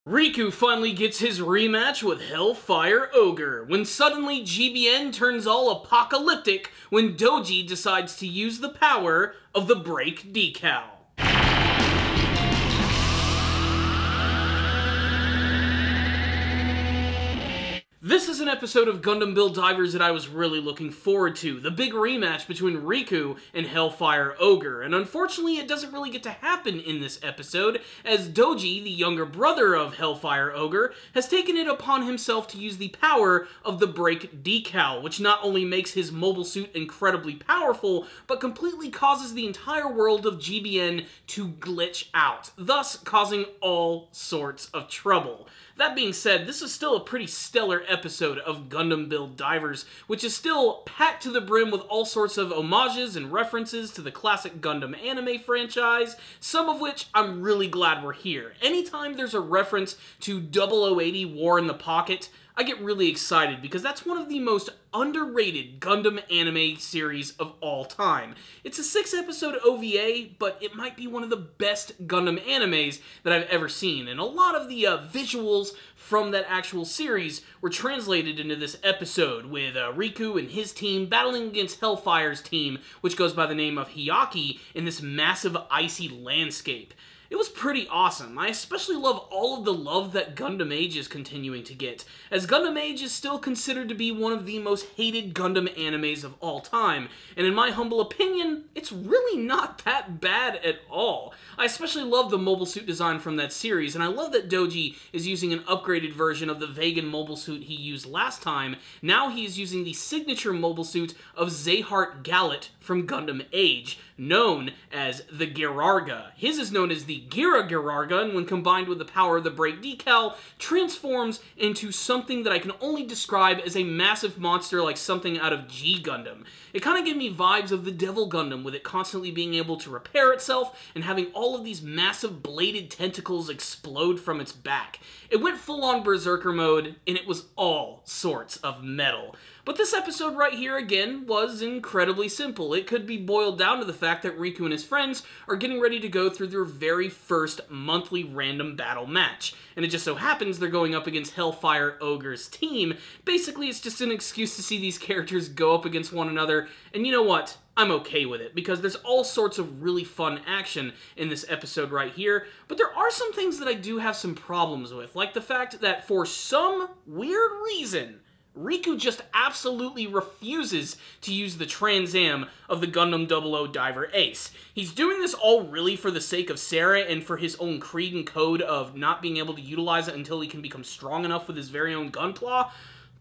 Riku finally gets his rematch with Hellfire Ogre, when suddenly GBN turns all apocalyptic when Doji decides to use the power of the brake decal. This is an episode of Gundam Build Divers that I was really looking forward to, the big rematch between Riku and Hellfire Ogre, and unfortunately it doesn't really get to happen in this episode, as Doji, the younger brother of Hellfire Ogre, has taken it upon himself to use the power of the brake decal, which not only makes his mobile suit incredibly powerful, but completely causes the entire world of GBN to glitch out, thus causing all sorts of trouble. That being said, this is still a pretty stellar episode of Gundam Build Divers, which is still packed to the brim with all sorts of homages and references to the classic Gundam anime franchise, some of which I'm really glad we're here. Anytime there's a reference to 0080 War in the Pocket, I get really excited because that's one of the most underrated Gundam anime series of all time. It's a 6-episode OVA, but it might be one of the best Gundam animes that I've ever seen, and a lot of the visuals from that actual series were translated into this episode, with Riku and his team battling against Hellfire's team, which goes by the name of Hyaki, in this massive icy landscape. It was pretty awesome. I especially love all of the love that Gundam Age is continuing to get, as Gundam Age is still considered to be one of the most hated Gundam animes of all time, and in my humble opinion, it's really not that bad at all. I especially love the mobile suit design from that series, and I love that Doji is using an upgraded version of the Vegan mobile suit he used last time. Now he is using the signature mobile suit of Zeheart Gallet from Gundam Age, known as the Ghirarga. His is known as the Geara Ghirarga, and when combined with the power of the brake decal, transforms into something that I can only describe as a massive monster like something out of G Gundam. It kind of gave me vibes of the Devil Gundam, with it constantly being able to repair itself and having all of these massive bladed tentacles explode from its back. It went full-on Berserker mode, and it was all sorts of metal. But this episode right here, again, was incredibly simple. It could be boiled down to the fact that Riku and his friends are getting ready to go through their very first monthly random battle match. And it just so happens they're going up against Hellfire Ogre's team. Basically, it's just an excuse to see these characters go up against one another, and you know what? I'm okay with it, because there's all sorts of really fun action in this episode right here, but there are some things that I do have some problems with, like the fact that for some weird reason, Riku just absolutely refuses to use the Trans Am of the Gundam 00 Diver Ace. He's doing this all really for the sake of Sarah and for his own creed and code of not being able to utilize it until he can become strong enough with his very own Gunpla.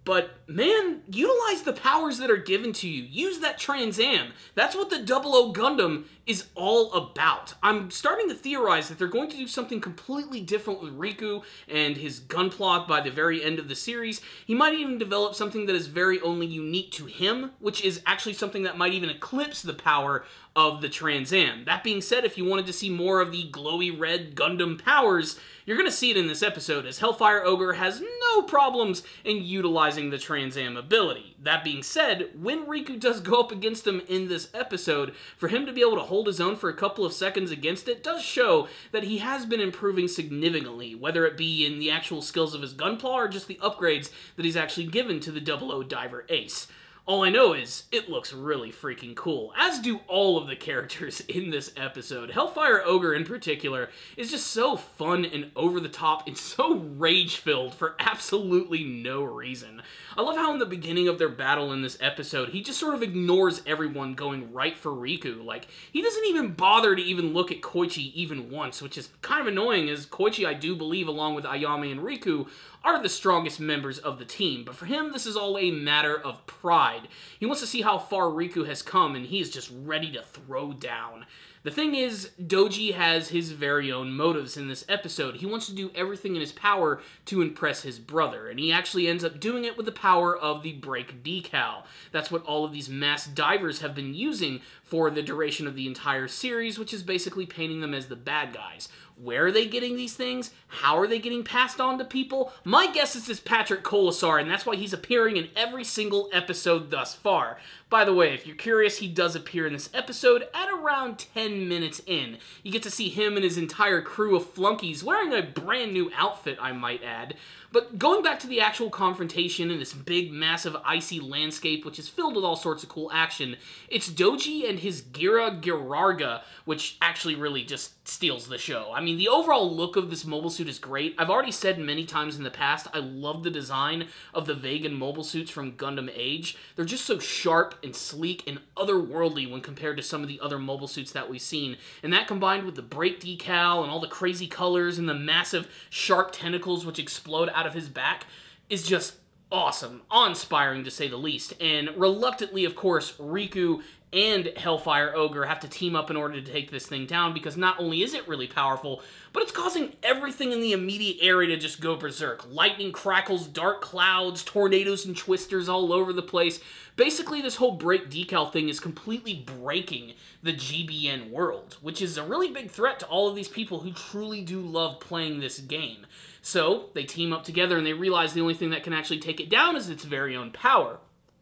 But, man, utilize the powers that are given to you. Use that Trans Am. That's what the 00 Gundam is all about. I'm starting to theorize that they're going to do something completely different with Riku and his Gunpla by the very end of the series. He might even develop something that is very only unique to him, which is actually something that might even eclipse the power of the Trans Am. That being said, if you wanted to see more of the glowy red Gundam powers, you're going to see it in this episode, as Hellfire Ogre has no problems in utilizing the Trans Am ability. That being said, when Riku does go up against him in this episode, for him to be able to hold his own for a couple of seconds against it does show that he has been improving significantly, whether it be in the actual skills of his Gunpla or just the upgrades that he's actually given to the 00 Diver Ace. All I know is, it looks really freaking cool, as do all of the characters in this episode. Hellfire Ogre, in particular, is just so fun and over-the-top and so rage-filled for absolutely no reason. I love how in the beginning of their battle in this episode, he just sort of ignores everyone going right for Riku. Like, he doesn't even bother to even look at Koichi even once, which is kind of annoying, as Koichi, I do believe, along with Ayame and Riku, are the strongest members of the team, but for him, this is all a matter of pride. He wants to see how far Riku has come, and he is just ready to throw down. The thing is, Doji has his very own motives in this episode. He wants to do everything in his power to impress his brother, and he actually ends up doing it with the power of the brake decal. That's what all of these mass divers have been using for the duration of the entire series, which is basically painting them as the bad guys. Where are they getting these things? How are they getting passed on to people? My guess is it's Patrick Colasar, and that's why he's appearing in every single episode thus far. By the way, if you're curious, he does appear in this episode at around 10 minutes in. You get to see him and his entire crew of flunkies wearing a brand new outfit, I might add. But going back to the actual confrontation in this big, massive, icy landscape, which is filled with all sorts of cool action, it's Doji and his Geara Ghirarga, which actually really just steals the show. I mean, the overall look of this mobile suit is great. I've already said many times in the past, I love the design of the Vegan mobile suits from Gundam Age. They're just so sharp and sleek and otherworldly when compared to some of the other mobile suits that we've seen. And that combined with the brake decal and all the crazy colors and the massive sharp tentacles which explode out of his back is just awesome, awe-inspiring to say the least. And reluctantly, of course, Riku and Hellfire Ogre have to team up in order to take this thing down, because not only is it really powerful, but it's causing everything in the immediate area to just go berserk. Lightning crackles, dark clouds, tornadoes and twisters all over the place. Basically, this whole break decal thing is completely breaking the GBN world, which is a really big threat to all of these people who truly do love playing this game. So, they team up together and they realize the only thing that can actually take it down is its very own power.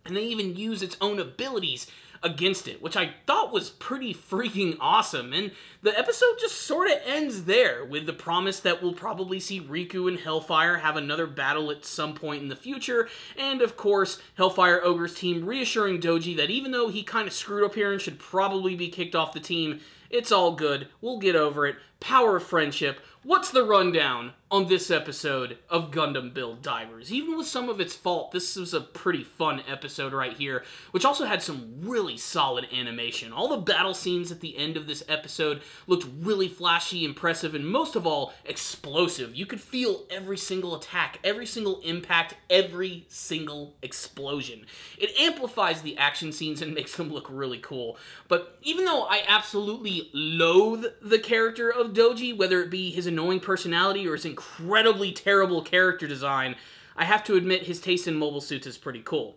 And they even use its own abilities against it, which I thought was pretty freaking awesome. And the episode just sort of ends there, with the promise that we'll probably see Riku and Hellfire have another battle at some point in the future, and of course, Hellfire Ogre's team reassuring Doji that even though he kind of screwed up here and should probably be kicked off the team, it's all good, we'll get over it, power of friendship. What's the rundown on this episode of Gundam Build Divers? Even with some of its fault, this was a pretty fun episode right here, which also had some really solid animation. All the battle scenes at the end of this episode looked really flashy, impressive, and most of all, explosive. You could feel every single attack, every single impact, every single explosion. It amplifies the action scenes and makes them look really cool. But even though I absolutely loathe the character of Doji, whether it be his annoying personality or his incredibly terrible character design, I have to admit his taste in mobile suits is pretty cool.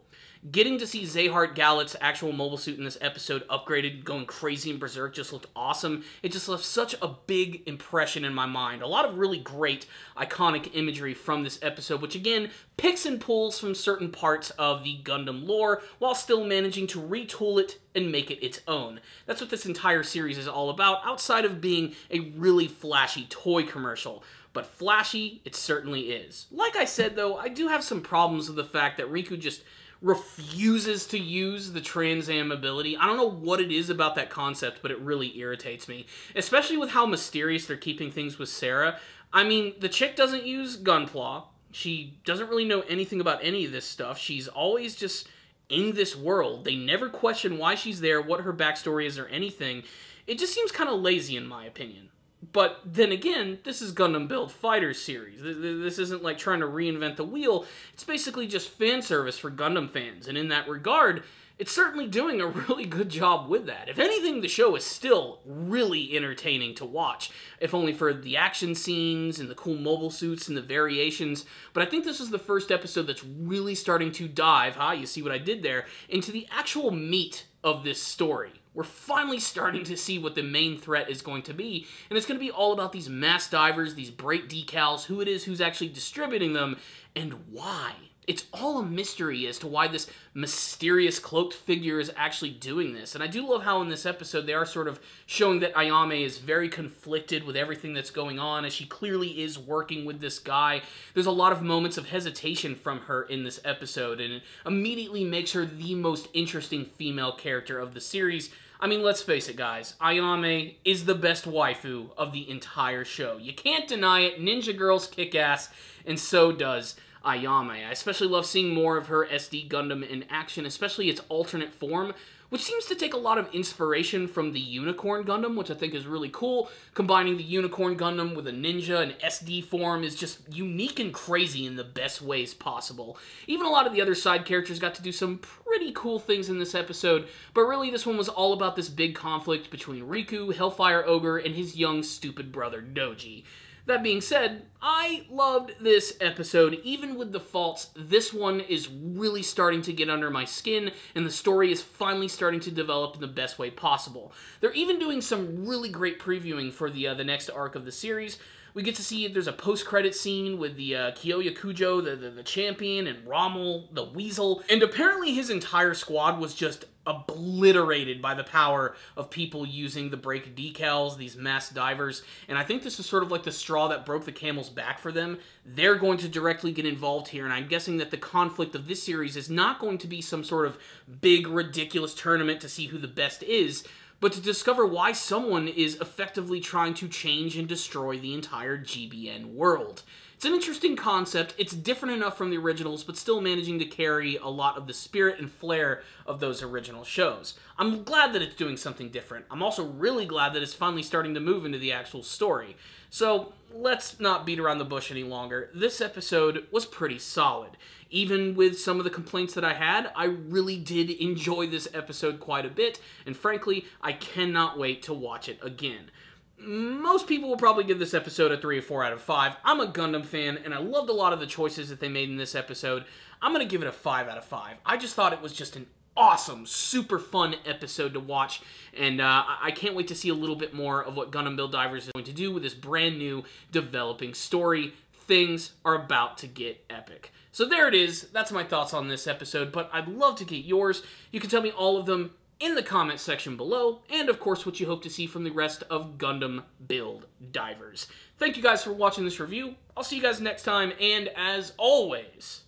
Getting to see Zeehart Gallet's actual mobile suit in this episode upgraded, going crazy and berserk, just looked awesome. It just left such a big impression in my mind. A lot of really great, iconic imagery from this episode, which again, picks and pulls from certain parts of the Gundam lore, while still managing to retool it and make it its own. That's what this entire series is all about, outside of being a really flashy toy commercial. But flashy, it certainly is. Like I said though, I do have some problems with the fact that Riku just refuses to use the Trans Am ability. I don't know what it is about that concept, but it really irritates me. Especially with how mysterious they're keeping things with Sarah. I mean, the chick doesn't use Gunpla. She doesn't really know anything about any of this stuff. She's always just in this world. They never question why she's there, what her backstory is, or anything. It just seems kind of lazy in my opinion. But then again, this is Gundam Build Fighters series. This isn't like trying to reinvent the wheel. It's basically just fan service for Gundam fans. And in that regard, it's certainly doing a really good job with that. If anything, the show is still really entertaining to watch. If only for the action scenes and the cool mobile suits and the variations. But I think this is the first episode that's really starting to dive, you see what I did there, into the actual meat of this story. We're finally starting to see what the main threat is going to be, and it's going to be all about these mass divers, these break decals, who it is who's actually distributing them, and why. It's all a mystery as to why this mysterious cloaked figure is actually doing this. And I do love how in this episode they are sort of showing that Ayame is very conflicted with everything that's going on, as she clearly is working with this guy. There's a lot of moments of hesitation from her in this episode, and it immediately makes her the most interesting female character of the series. I mean, let's face it, guys. Ayame is the best waifu of the entire show. You can't deny it. Ninja Girls kick ass, and so does Ayame. I especially love seeing more of her SD Gundam in action, especially its alternate form, which seems to take a lot of inspiration from the Unicorn Gundam, which I think is really cool. Combining the Unicorn Gundam with a ninja and SD form is just unique and crazy in the best ways possible. Even a lot of the other side characters got to do some pretty cool things in this episode, but really this one was all about this big conflict between Riku, Hellfire Ogre, and his young stupid brother Doji. That being said, I loved this episode. Even with the faults, this one is really starting to get under my skin, and the story is finally starting to develop in the best way possible. They're even doing some really great previewing for the next arc of the series. We get to see there's a post-credit scene with the Kyoya Kujo, the champion, and Rommel, the Weasel, and apparently his entire squad was just obliterated by the power of people using the brake decals, these masked divers, and I think this is sort of like the straw that broke the camel's back for them. They're going to directly get involved here, and I'm guessing that the conflict of this series is not going to be some sort of big, ridiculous tournament to see who the best is, but to discover why someone is effectively trying to change and destroy the entire GBN world. It's an interesting concept. It's different enough from the originals, but still managing to carry a lot of the spirit and flair of those original shows. I'm glad that it's doing something different. I'm also really glad that it's finally starting to move into the actual story. So, let's not beat around the bush any longer. This episode was pretty solid. Even with some of the complaints that I had, I really did enjoy this episode quite a bit, and frankly, I cannot wait to watch it again. Most people will probably give this episode a 3 or 4 out of 5. I'm a Gundam fan, and I loved a lot of the choices that they made in this episode. I'm going to give it a 5 out of 5. I just thought it was just an awesome, super fun episode to watch, and I can't wait to see a little bit more of what Gundam Build Divers is going to do with this brand new developing story. Things are about to get epic. So there it is. That's my thoughts on this episode, but I'd love to get yours. You can tell me all of them in the comment section below, and of course what you hope to see from the rest of Gundam Build Divers. Thank you guys for watching this review. I'll see you guys next time, and as always,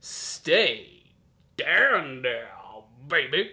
stay down, baby.